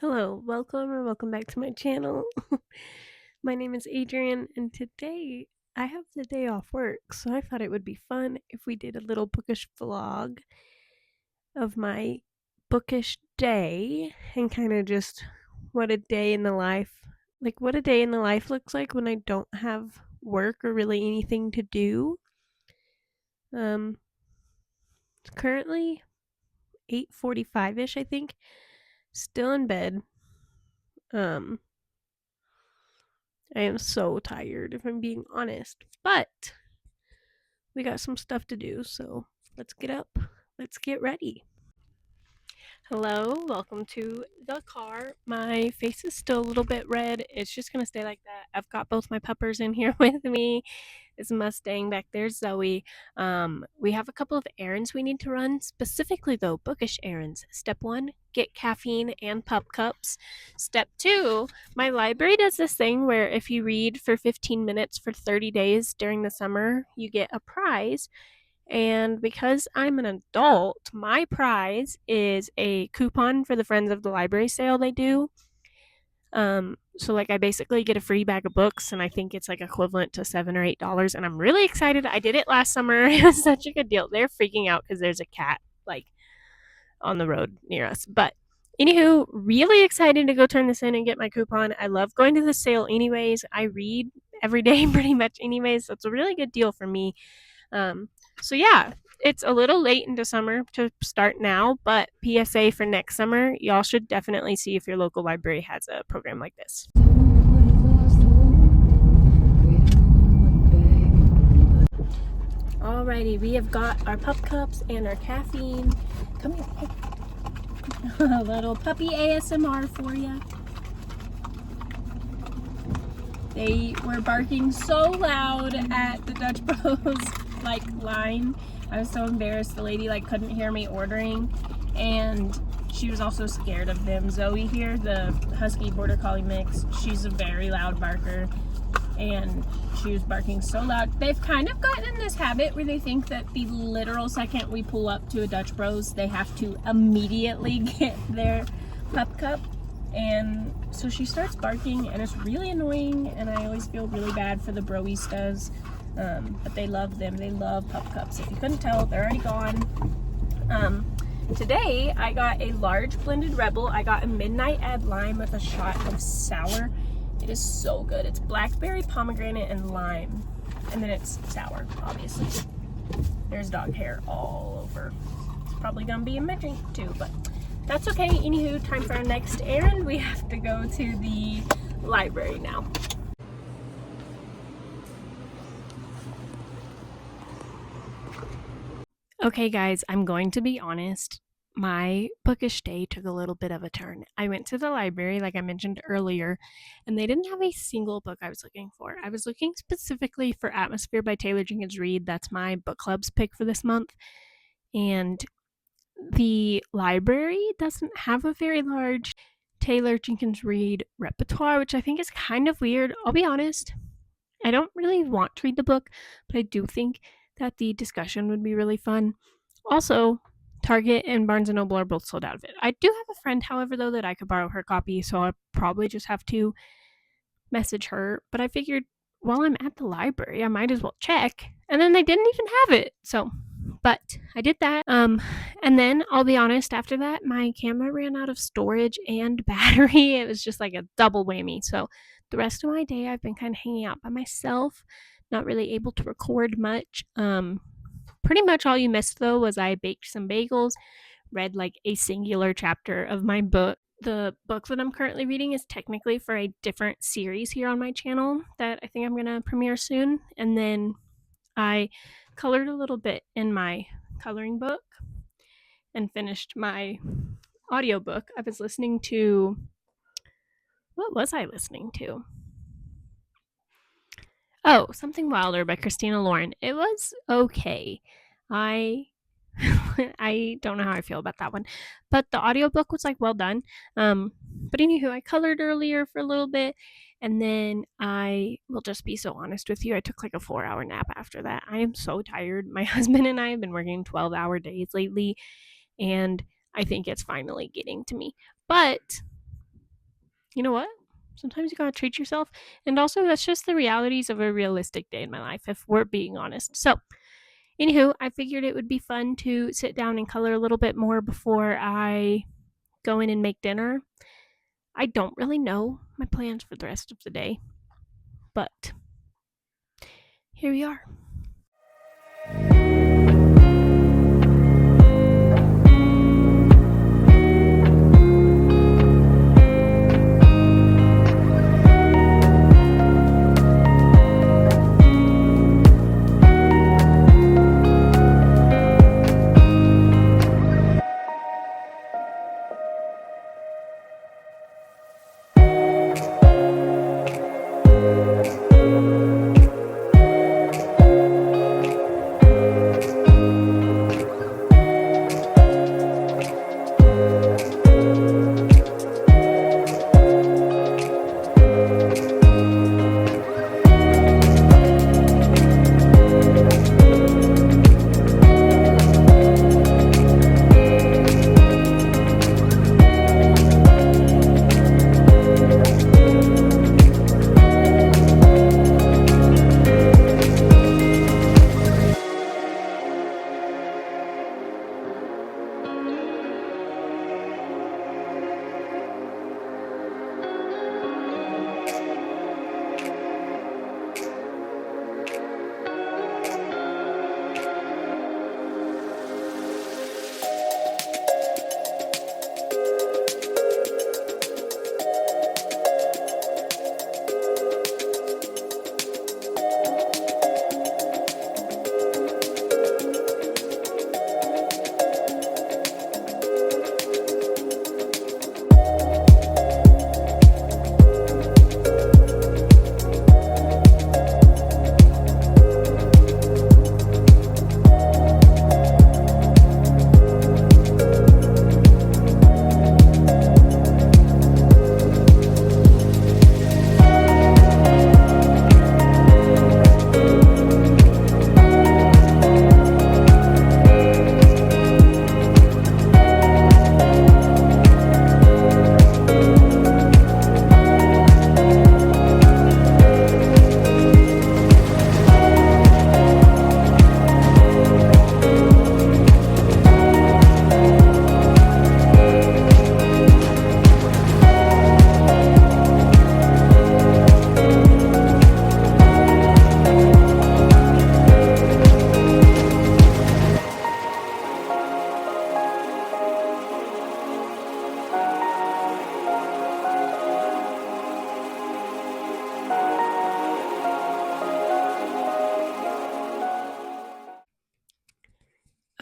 Hello, welcome back to my channel. My name is Adrian, and today I have the day off work, so I thought it would be fun if we did a little bookish vlog of my bookish day and kind of just what a day in the life, what a day in the life looks like when I don't have work or really anything to do. It's currently 8:45ish, I think. Still in bed. Um, I am so tired, if I'm being honest. But we got some stuff to do, so let's get up. Let's get ready. Hello, welcome to the car. My face is still a little bit red. It's just gonna stay like that. I've got both my puppers in here with me. It's Mustang, back there's Zoe. We have a couple of errands we need to run, specifically though, bookish errands. Step 1, get caffeine and pup cups. Step 2, my library does this thing where if you read for 15 minutes for 30 days during the summer, you get a prize. And because I'm an adult, my prize is a coupon for the Friends of the Library sale they do. So I basically get a free bag of books, and I think it's like equivalent to $7 or $8, and I'm really excited. I did it last summer. It was such a good deal. They're freaking out because there's a cat on the road near us. But anywho, really excited to go turn this in and get my coupon. I love going to the sale anyways. I read every day pretty much anyways, so it's a really good deal for me. So yeah, it's a little late into summer to start now, but PSA for next summer, y'all should definitely see if your local library has a program like this. Alrighty, we have got our pup cups and our caffeine. Come here. Hey. A little puppy ASMR for you. They were barking so loud at the Dutch Bros line. I was so embarrassed. The lady couldn't hear me ordering, and she was also scared of them. Zoe here, the husky border collie mix, she's a very loud barker, and she was barking so loud. They've kind of gotten in this habit where they think that the literal second we pull up to a Dutch Bros, they have to immediately get their pup cup. And so she starts barking, and it's really annoying, and I always feel really bad for the broistas. But they love them. They love pup cups. If you couldn't tell, they're already gone. Today I got a large blended Rebel. I got a midnight add lime with a shot of sour. It is so good. It's blackberry, pomegranate, and lime, and then it's sour, obviously. There's dog hair all over. It's probably gonna be in my drink too, but that's okay. Anywho, time for our next errand. We have to go to the library now. Okay guys, I'm going to be honest. My bookish day took a little bit of a turn. I went to the library, like I mentioned earlier, and they didn't have a single book I was looking for. I was looking specifically for Atmosphere by Taylor Jenkins Reid. That's my book club's pick for this month. And the library doesn't have a very large Taylor Jenkins Reid repertoire, which I think is kind of weird. I'll be honest. I don't really want to read the book, but I do think that the discussion would be really fun. Also, Target and Barnes & Noble are both sold out of it. I do have a friend, however, though, that I could borrow her copy, so I'll probably just have to message her. But I figured while I'm at the library, I might as well check. And then they didn't even have it. But I did that. And then I'll be honest, after that, my camera ran out of storage and battery. It was just like a double whammy. So the rest of my day, I've been kind of hanging out by myself, not really able to record much. Pretty much all you missed, though, was I baked some bagels, read a singular chapter of my book. The book that I'm currently reading is technically for a different series here on my channel that I think I'm going to premiere soon. And then I colored a little bit in my coloring book and finished my audiobook. I was listening to... What was I listening to? Oh, Something Wilder by Christina Lauren. It was okay. I don't know how I feel about that one, but the audiobook was well done. But anywho, I colored earlier for a little bit, and then I will just be so honest with you, I took a 4-hour nap after that. I am so tired. My husband and I have been working 12-hour days lately, and I think it's finally getting to me. But you know what? Sometimes you gotta treat yourself. And also, that's just the realities of a realistic day in my life, if we're being honest. So, anywho, I figured it would be fun to sit down and color a little bit more before I go in and make dinner. I don't really know my plans for the rest of the day, but here we are.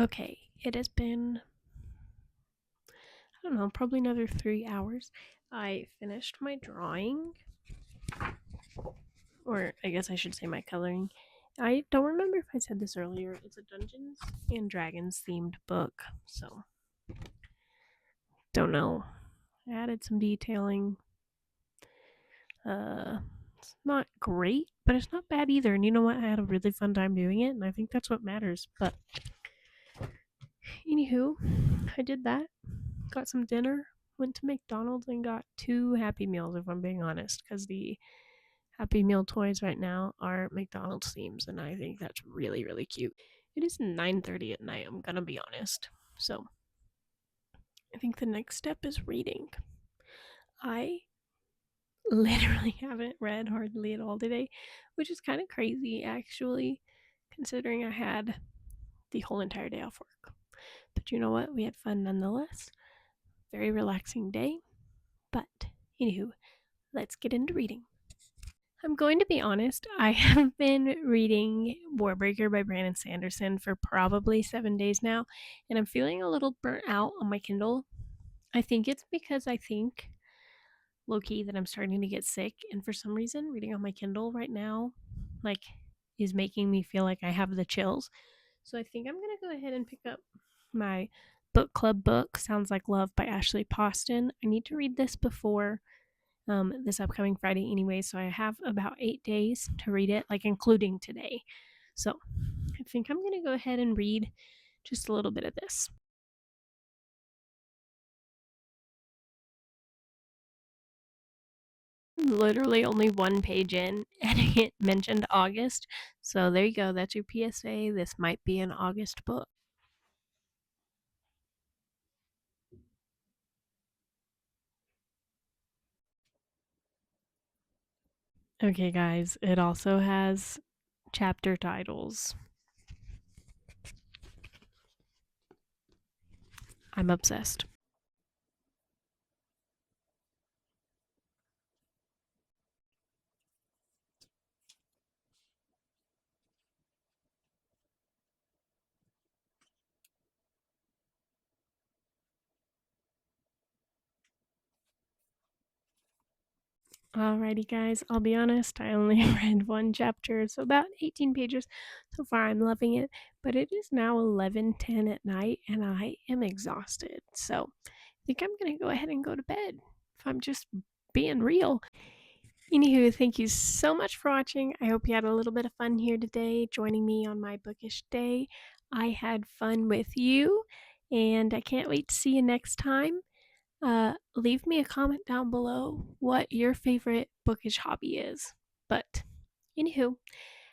Okay, it has been, I don't know, probably another 3 hours. I finished my drawing, or I guess I should say my coloring. I don't remember if I said this earlier. It's a Dungeons and Dragons themed book, so don't know. I added some detailing. It's not great, but it's not bad either. And you know what? I had a really fun time doing it, and I think that's what matters. But anywho, I did that. Got some dinner. Went to McDonald's and got 2 Happy Meals, if I'm being honest, because the Happy Meal toys right now are McDonald's themes, and I think that's really, really cute. It is 9:30 at night, I'm gonna be honest. So, I think the next step is reading. I literally haven't read hardly at all today, which is kind of crazy actually, considering I had the whole entire day off work. But you know what? We had fun nonetheless. Very relaxing day. But, anywho, let's get into reading. I'm going to be honest, I have been reading Warbreaker by Brandon Sanderson for probably 7 days now, and I'm feeling a little burnt out on my Kindle. I think it's because I think low key that I'm starting to get sick, and for some reason, reading on my Kindle right now, like, is making me feel like I have the chills. So I think I'm gonna go ahead and pick up my book club book, Sounds Like Love by Ashley Poston. I need to read this before this upcoming Friday anyway, so I have about 8 days to read it, like including today. So I think I'm gonna go ahead and read just a little bit of this. literally only one page in, and it mentioned August. So there you go. That's your PSA. This might be an August book. Okay, guys, it also has chapter titles. I'm obsessed. Alrighty, guys, I'll be honest, I only read one chapter, so about 18 pages. So far, I'm loving it, but it is now 11:10 at night, and I am exhausted. So I think I'm going to go ahead and go to bed, if I'm just being real. Anywho, thank you so much for watching. I hope you had a little bit of fun here today, joining me on my bookish day. I had fun with you, and I can't wait to see you next time. Leave me a comment down below what your favorite bookish hobby is. But, anywho,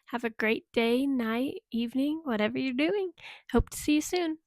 have a great day, night, evening, whatever you're doing. Hope to see you soon.